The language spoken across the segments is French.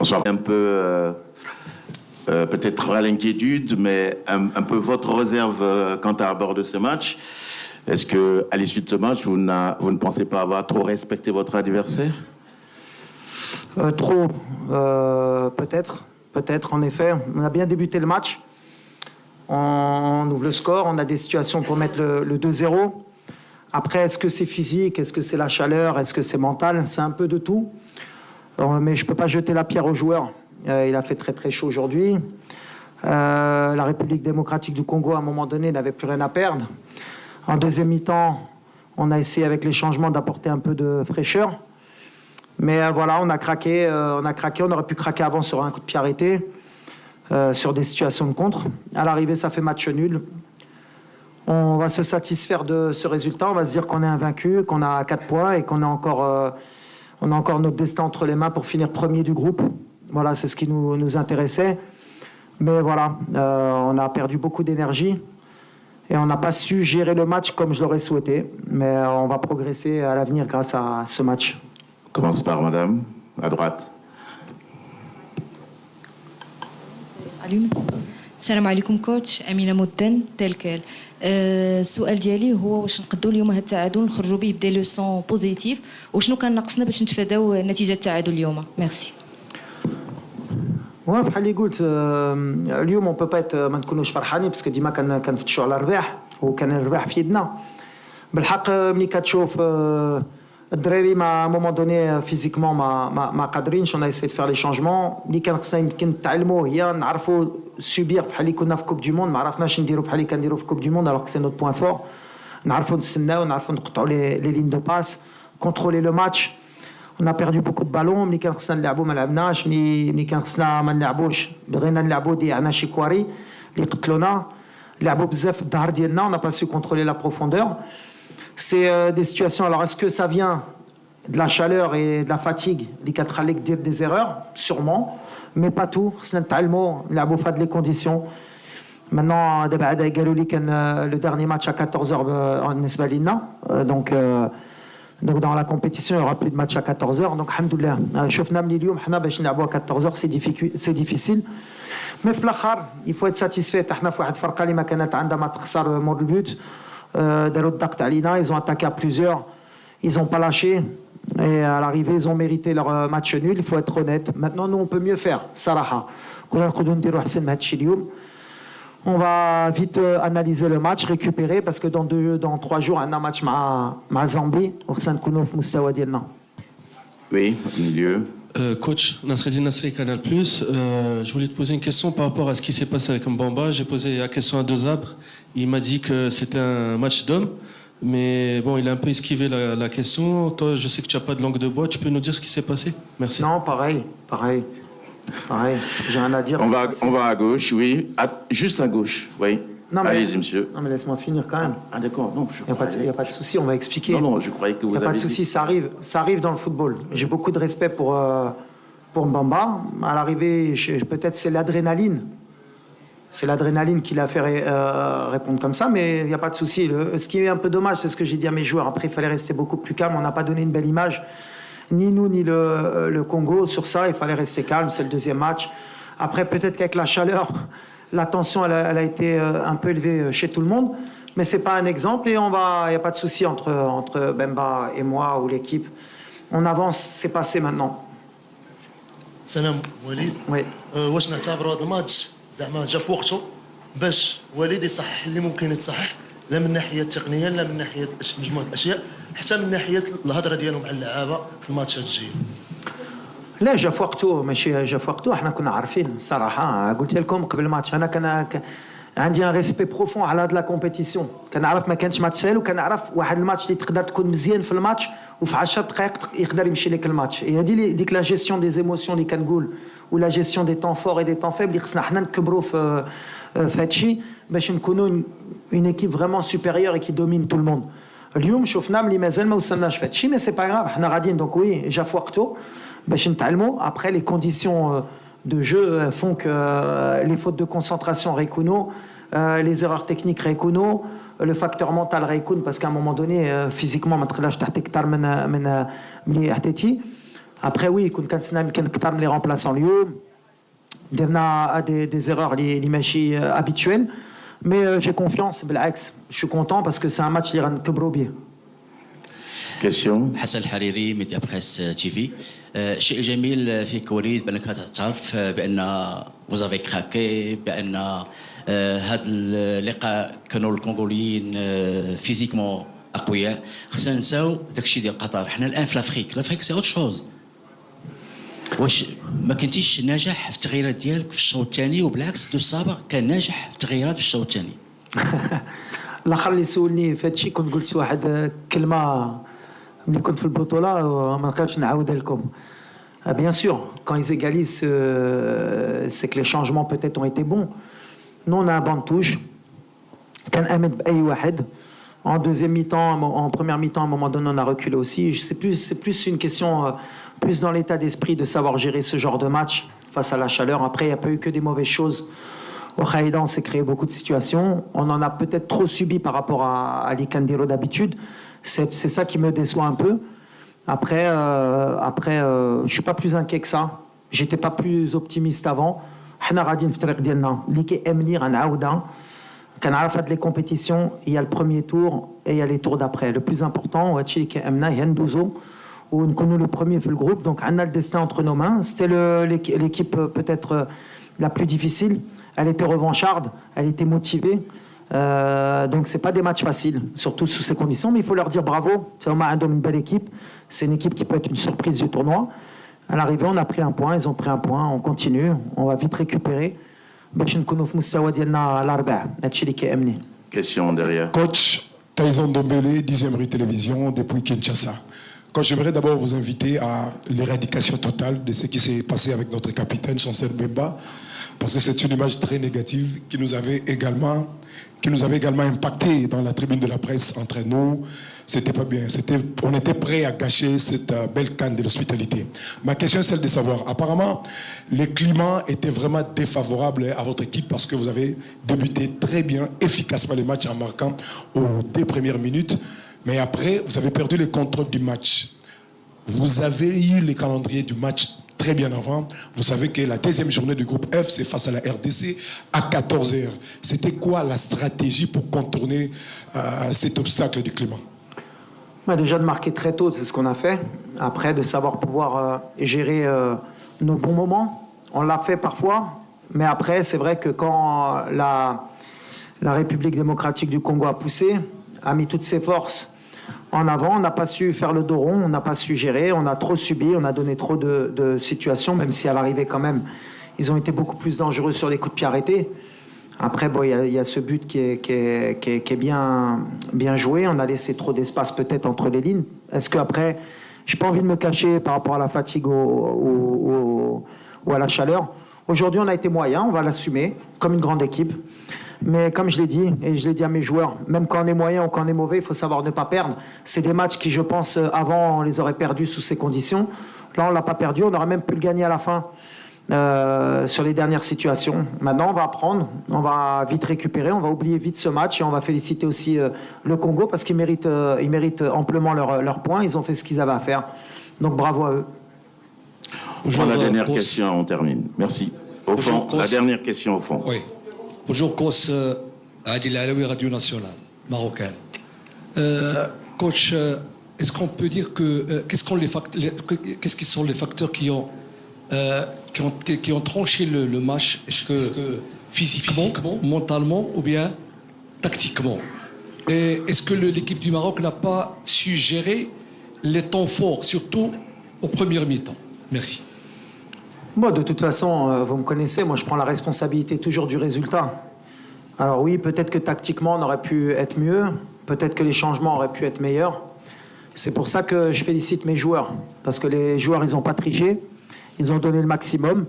Bonsoir. Un peu, peut-être à l'inquiétude, mais un peu votre réserve quant à bord de ce match. Est-ce qu'à l'issue de ce match, vous ne pensez pas avoir trop respecté votre adversaire? Trop, peut-être, en effet. On a bien débuté le match. On ouvre le score, on a des situations pour mettre le 2-0. Après, est-ce que c'est physique, est-ce que c'est la chaleur, est-ce que c'est mental? C'est un peu de tout. Mais je ne peux pas jeter la pierre aux joueurs. Il a fait très très chaud aujourd'hui. La République démocratique du Congo, à un moment donné, n'avait plus rien à perdre. En deuxième mi-temps, on a essayé avec les changements d'apporter un peu de fraîcheur. Mais voilà, on a craqué, on aurait pu craquer avant sur un coup de pied arrêté, sur des situations de contre. À l'arrivée, ça fait match nul. On va se satisfaire de ce résultat, on va se dire qu'on est invaincu, qu'on a 4 points et qu'on a encore notre destin entre les mains pour finir premier du groupe. Voilà, c'est ce qui nous intéressait. Mais voilà, on a perdu beaucoup d'énergie et on n'a pas su gérer le match comme je l'aurais souhaité. Mais on va progresser à l'avenir grâce à ce match. Commence par madame, à droite. السلام عليكم كوتش أمينة مدن تلكال. السؤال ديالي هو واش نقدروا اليوم هذا التعادل نخرجوا به بدي لوسون بوزيتيف وشنو كان ناقصنا باش نتفاداو نتيجه التعادل اليوم؟ ميرسي. بحال اللي قلت اليوم اون بوبيت ما نكونوش فرحانين باسكو ديما كنفتشوا على الرباح وكان الرباح في يدنا. بالحق ملي كتشوف الدراري ما مومون دوني فيزيكمون ما قادرينش. اون ايسي فير لي شونجمون اللي كان خصنا يمكن نتعلموا هي نعرفوا سوبير بحال اللي كنا في كوب دي موند. ما عرفناش نديروا بحال اللي كنديروا في كوب دي موند الوغ سي نوت بوين فور. نعرفوا نستناو نعرفوا نقطعوا لي لين دو باس كونترولي لو ماتش. On a perdu beaucoup de ballons. ملي كان خصنا نلعبوا ما لعبناش. ملي كان خصنا ما نلعبوش بغينا نلعبوا ضيعنا شي كواري اللي قتلونا. لعبوا بزاف في الظهر ديالنا. On n'a pas su contrôler la profondeur. C'est des situations. Alors, est-ce que ça vient de la chaleur et de la fatigue اللي كتخليك دير des erreurs? Sûrement, mais pas tout. خصنا نتعلموا نلعبوا في هاد les conditions. Maintenant, دابا عاد قالوا لي كان le dernier match à 14h بالنسبة لينا. Donc dans la compétition, il n'y aura plus de match à 14h. Donc, alhamdoulilah. شفنا من اليوم حنا باش نلعبوا à 14h, c'est difficile. Mais في الآخر, il faut être satisfait. حنا في واحد الفرقة اللي ما كانت عندها ما تخسر مور البوت. داروا الضغط علينا, ils ont attaqué à plusieurs, ils n'ont pas lâché et à l'arrivée ils ont mérité leur match nul. Il faut être honnête. Maintenant nous on peut mieux faire صراحة. كنا نقدروا نديروا أحسن من هذا الشيء اليوم. On va vite analyser le match, récupérer parce que dans 3 jours on a un match مع Zambie وخصنا نكونوا في مستوى ديالنا. Oui, au milieu. Coach Nasreddine Nasri, Canal+, je voulais te poser une question par rapport à ce qui s'est passé avec Mbamba. J'ai posé la question à Dezabres. Il m'a dit que c'était un match d'hommes, mais bon, il a un peu esquivé la question. Toi, je sais que tu n'as pas de langue de bois. Tu peux nous dire ce qui s'est passé? Merci. Non, pareil. J'ai rien à dire. On va à gauche, oui. Juste à gauche, oui. Allez-y, monsieur. Non, mais laisse-moi finir quand même. Ah, d'accord. Non, il n'y a pas de souci, on va expliquer. Non, je croyais que vous avez... Il n'y a pas de souci, ça arrive dans le football. J'ai beaucoup de respect pour Mbamba. À l'arrivée, peut-être c'est l'adrénaline. C'est l'adrénaline qui l'a fait répondre comme ça, mais il n'y a pas de souci. Ce qui est un peu dommage, c'est ce que j'ai dit à mes joueurs. Après, il fallait rester beaucoup plus calme. On n'a pas donné une belle image, ni nous, ni le Congo. Sur ça, il fallait rester calme. C'est le deuxième match. Après, peut-être qu'avec la chaleur, la tension, elle a été un peu élevée chez tout le monde. Mais ce n'est pas un exemple et il n'y a pas de souci entre Bemba et moi ou l'équipe. On avance, c'est passé maintenant. Salam Walid. Oui. واش نعتبروا هذا الماتش زعما جا في وقته باش وليد يصحح اللي ممكن يتصحح لا من الناحيه التقنيه لا من ناحيه مجموعه الاشياء حتى من ناحيه الهضره ديالو مع اللعابه في الماتشات الجايه. لا جا في وقته ماشي جا في وقته. احنا كنا عارفين صراحه. قلت لكم قبل الماتش انا كان عندي ان ريسبي بروفون على هاد لا كومبيتيسيون. كنعرف ما كانش ماتش سهل وكنعرف واحد الماتش اللي تقدر تكون مزيان في الماتش وفي 10 دقائق يقدر يمشي لك الماتش. هي ديك لا جيستيون دي زيموسيون اللي كنقول ولا جيستيون دي طون فور اي دي طون فيبل اللي خصنا حنا نكبروا في هادشي باش نكونوا اون ايكيب فريمون سوبيريور كي دومين تو الموند. اليوم شفنا ملي مازال ما وصلناش في هادشي مي سي با غراف. حنا غاديين دونك وي جا في وقته باش نتعلموا. Après les conditions de jeu font que les fautes de concentration récunent, les erreurs techniques récunent, le facteur mental récune parce qu'à un moment donné physiquement ما تقدرش تحتك اكثر من اللي حتيتي. Après, oui, كنت كنتسنى يمكن كثر من لي remplaçants اليوم. درنا des erreurs اللي ماشي habituelles. Mais j'ai confiance, بالعكس. Je suis content parce que c'est un match اللي غنكبروا به. Question. حسن الحريري ميديا بريس تي في. الشيء الجميل فيك وليد بانك تعترف بان vous avez craqué بان هذا اللقاء كانوا الكونغوليين فيزيكمون اقوياء. خصنا نساو داكشي ديال قطر. حنا الان في لافريك سي اوت شوز. واش ما كنتيش ناجح في التغييرات ديالك في الشوط الثاني وبالعكس دو السابق كان ناجح في التغييرات في الشوط الثاني؟ الاخر اللي سولني في هادشي كنت قلت واحد كلمه ملي كنت في البطوله وما نقدرش نعاودها لكم. Bien sûr, quand ils égalisent, c'est que les changements peut-être ont été bons. Nous, on a un banc de touche. كان امد باي واحد. En deuxième mi-temps, en première mi-temps, à un moment donné, on a reculé aussi. C'est plus une question, plus dans l'état d'esprit de savoir gérer ce genre de match face à la chaleur. Après, il n'y a pas eu que des mauvaises choses. Au Khaïda, on s'est créé beaucoup de situations. On en a peut-être trop subi par rapport à l'Ikandiro d'habitude. C'est ça qui me déçoit un peu. Après, je ne suis pas plus inquiet que ça. Je n'étais pas plus optimiste avant. حنا غاديين في الطريق ديالنا اللي كيأمني غنعاودها. كنعرف هاد لي كومبيتيسيون il y a le premier tour et il y a les tours d'après. Le plus important وهادشي اللي كيأمنا هي ندوزو ونكونوا le premier في الجروب. Donc عندنا le destin entre nos mains. C'était l'équipe peut-être la plus difficile. Elle était revancharde, elle était motivée. Donc c'est pas des matchs faciles, surtout sous ces conditions. Mais il faut leur dire bravo. C'est vraiment une belle équipe. C'est une équipe qui peut être une surprise du tournoi. À l'arrivée, on a pris un point, ils ont pris un point. On continue, on va vite récupérer. باش نكونوا في مستوى ديالنا الاربع. هادشي اللي كيأمني. Question derrière. Coach Tyson Dombele, 10e rue télévision depuis Kinshasa. Coach, j'aimerais d'abord vous inviter à l'éradication totale de ce qui s'est passé avec notre capitaine Chancel Mbemba, parce que c'est une image très négative qui nous avait également impacté dans la tribune de la presse entre nous. C'était pas bien. On était prêt à gâcher cette belle canne de l'hospitalité. Ma question est celle de savoir, apparemment, le climat était vraiment défavorable à votre équipe parce que vous avez débuté très bien, efficacement le match en marquant aux 2 premières minutes. Mais après, vous avez perdu le contrôle du match. Vous avez eu le calendrier du match très bien avant. Vous savez que la 2e journée du groupe F, c'est face à la RDC à 14h. C'était quoi la stratégie pour contourner cet obstacle du climat? Déjà de marquer très tôt, c'est ce qu'on a fait. Après, de savoir pouvoir gérer nos bons moments. On l'a fait parfois, mais après, c'est vrai que quand la République démocratique du Congo a poussé, a mis toutes ses forces en avant, on n'a pas su faire le dos rond, on n'a pas su gérer, on a trop subi, on a donné trop de situations, même si à l'arrivée quand même, ils ont été beaucoup plus dangereux sur les coups de pied arrêtés. Après, bon, il y a ce but qui est bien joué. On a laissé trop d'espace peut-être entre les lignes. Est-ce qu'après, je n'ai pas envie de me cacher par rapport à la fatigue ou à la chaleur. Aujourd'hui, on a été moyen, on va l'assumer comme une grande équipe. Mais comme je l'ai dit, et je l'ai dit à mes joueurs, même quand on est moyen ou quand on est mauvais, il faut savoir ne pas perdre. C'est des matchs qui, je pense, avant, on les aurait perdus sous ces conditions. Là, on ne l'a pas perdu, on aurait même pu le gagner à la fin. Sur les dernières situations. Maintenant, on va apprendre, on va vite récupérer, on va oublier vite ce match et on va féliciter aussi le Congo parce qu'ils méritent amplement leurs points. Ils ont fait ce qu'ils avaient à faire. Donc bravo à eux. Pour la dernière question, on termine. Merci. Au fond, la dernière question au fond. Oui. Bonjour, coach Adil Alaoui, Radio Nationale, marocaine. Coach, est-ce qu'on peut dire que qu'est-ce qui sont les facteurs qui ont tranché le match? Est-ce que physiquement, mentalement ou bien tactiquement? Et est-ce que l'équipe du Maroc n'a pas su gérer les temps forts, surtout au premier mi-temps? Merci. Moi, de toute façon, vous me connaissez, moi je prends la responsabilité toujours du résultat. Alors oui, peut-être que tactiquement on aurait pu être mieux, peut-être que les changements auraient pu être meilleurs. C'est pour ça que je félicite mes joueurs, parce que les joueurs, ils n'ont pas triché. Ils ont donné le maximum.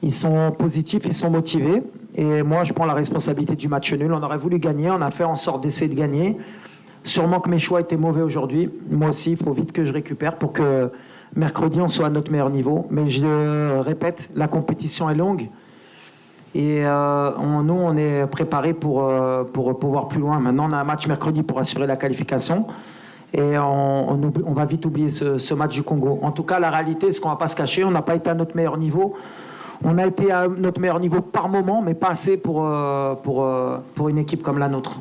Ils sont positifs, ils sont motivés. Et moi, je prends la responsabilité du match nul. On aurait voulu gagner, on a fait en sorte d'essayer de gagner. Sûrement que mes choix étaient mauvais aujourd'hui. Moi aussi, il faut vite que je récupère pour que mercredi, on soit à notre meilleur niveau. Mais je répète, la compétition est longue. Et nous, on est préparés pour pouvoir plus loin. Maintenant, on a un match mercredi pour assurer la qualification. Et on va vite oublier ce match du Congo. En tout cas, la réalité, c'est qu'on ne va pas se cacher. On n'a pas été à notre meilleur niveau. On a été à notre meilleur niveau par moment, mais pas assez pour une équipe comme la nôtre.